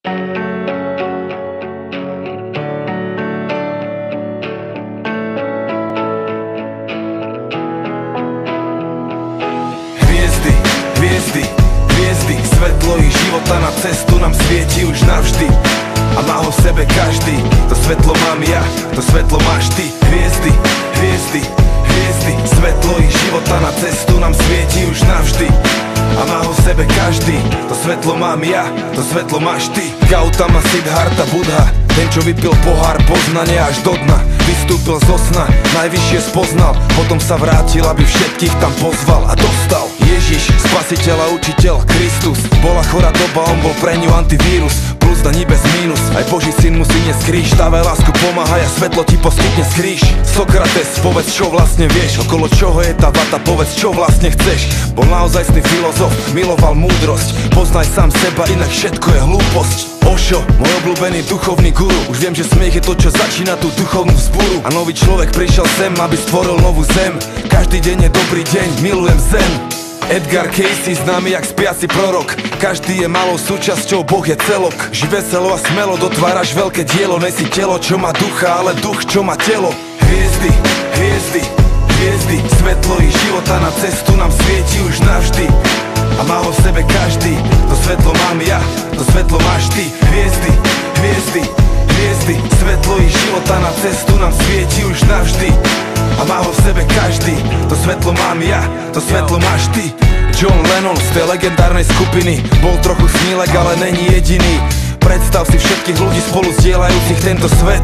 Hviezdy, hviezdy, hviezdy, svetlo ich života na cestu nám svieti už navždy. A má ho v sebe každý, to svetlo mám ja, to svetlo máš ty. Hviezdy, hviezdy, hviezdy, svetlo ich života na cestu nám svieti už navždy. A má ho v sebe každý, to svetlo mám ja, to svetlo máš ty. Gautama, Siddhartha, Buddha, ten čo vypil pohár poznania až do dna. Vystúpil zo sna, najvyššie spoznal, potom sa vrátil, aby všetkých tam pozval a dostal. Ježiš, spasiteľ a učiteľ, Kristus. Bola chorá doba, on bol pre ňu antivírus. Plus daní bez mínus, aj Boží syn musí niesť kríž. Dávaj lásku, pomáhaj a svetlo ti poskytne skríž. Sokrates, povedz čo vlastne vieš, okolo čoho je tá vata, povedz čo vlastne chceš. Bol naozajstný filozof, miloval múdrosť. Poznaj sám seba, inak všetko je hlúposť. Osho, môj obľúbený duchovný guru. Už viem, že smiech je to, čo začína tú duchovnú vzburu. A nový človek prišiel sem, aby stvoril novú zem. Každý deň je dobrý deň, milujem zen. Edgar Cayce, známy jak spiaci prorok. Každý je malou súčasťou, Boh je celok. Ži veselo a smelo, dotváraš veľké dielo. Nesi telo, čo má ducha, ale duch, čo má telo. Hviezdy, hviezdy, hviezdy, svetlo ich života na cestu nám svieti už navždy. A má ho v sebe každý, to svetlo mám ja, to svetlo máš ty. Hviezdy, hviezdy, hviezdy, svetlo ich života na cestu nám svieti už navždy. A má ho v sebe každý, to svetlo mám ja, to svetlo máš ty. John Lennon z tej legendárnej skupiny bol trochu snílek, ale není jediný. Predstav si všetkých ľudí spolu zdieľajúcich tento svet.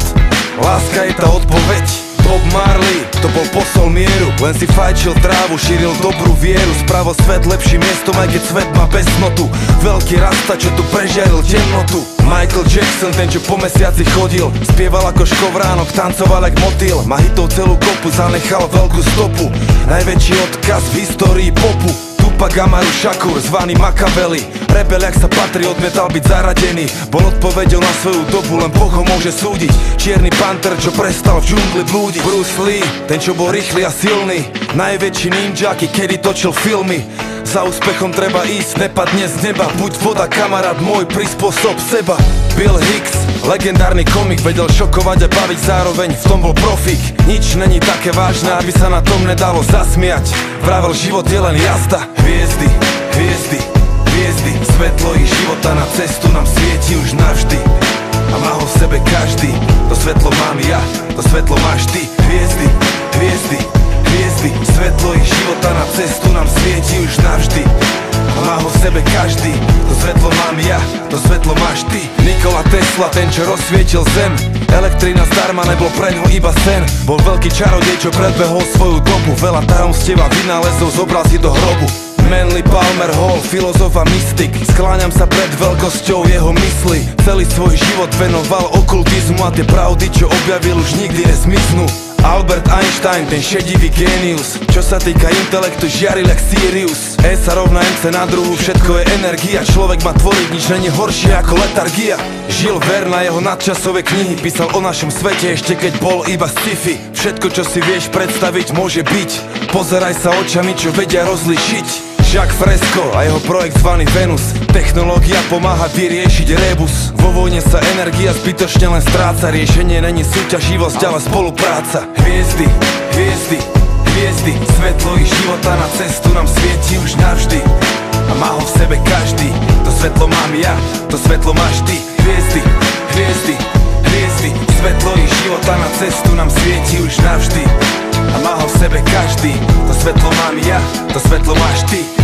Láska je tá odpoveď. Bob Marley, to bol posol mieru. Len si fajčil trávu, šíril dobrú vieru. Spravil svet lepším miestom, aj keď svet má beznotu. Veľký rasta, čo tu prežiaril temnotu. Michael Jackson, ten čo po mesiaci chodil, spieval ako škovránok, tancoval jak motýl. Má hitov celú kopu, zanechal veľkú stopu. Najväčší odkaz v histórii popu. Tupac Amaru Shakur, zvaný Machiavelli. Rebel jak sa patrí, odmietal byť zaradený. Bol odpovedou na svoju dobu, len Boh ho môže súdiť. Čierny panter, čo prestal v džungli blúdiť. Bruce Lee, ten čo bol rýchly a silný. Najväčší ninjaki, kedy točil filmy. Za úspechom treba ísť, nepadne z neba. Buď voda, kamarát môj, prispôsob seba. Bill Hicks, legendárny komik, vedel šokovať a baviť zároveň, v tom bol profík. Nič není také vážne, aby sa na tom nedalo zasmiať. Vravel, život je len jazda. Hviezdy, hviezdy, hviezdy, svetlo ich života na cestu nám svieti už navždy. A má ho v sebe každý, to svetlo mám ja, to svetlo máš ty. Hviezdy, hviezdy, hviezdy, svetlo ich života na cestu nám svieti už navždy. A má ho v sebe každý, to svetlo mám ja, to svetlo máš ty. Nikola Tesla, ten čo rozsvietil zem. Elektrina zdarma, nebol pre ňo iba sen. Bol veľký čarodej, čo predbehol svoju dobu. Veľa tajomstiev a vynálezov zobral si do hrobu. Manly Palmer Hall, filozof a mystik. Skláňam sa pred veľkosťou jeho mysli. Celý svoj život venoval okultizmu a tie pravdy, čo objavil, už nikdy nezmiznú. Albert Einstein, ten šedivý génius, čo sa týka intelektu, žiaril jak Sirius. E sa rovná MC na druhu, všetko je energia. Človek má tvoriť, nič není horšie ako letargia. Žil Verne, jeho nadčasové knihy, písal o našom svete ešte keď bol iba sci-fi. Všetko čo si vieš predstaviť môže byť. Pozeraj sa očami, čo vedia rozlišiť. Jacques Fresco a jeho projekt zvaný Venus. Technológia pomáha vyriešiť rebus. Vo vojne sa energia zbytočne len stráca. Riešenie není súťaživosť, ale spolupráca. Hviezdy, hviezdy, hviezdy, svetlo ich života na cestu nám svieti už navždy. A má ho v sebe každý, to svetlo mám ja, to svetlo máš ty. Hviezdy, hviezdy, hviezdy, svetlo ich života na cestu nám svieti už navždy. A má ho v sebe každý, to svetlo mám ja, to svetlo máš ty.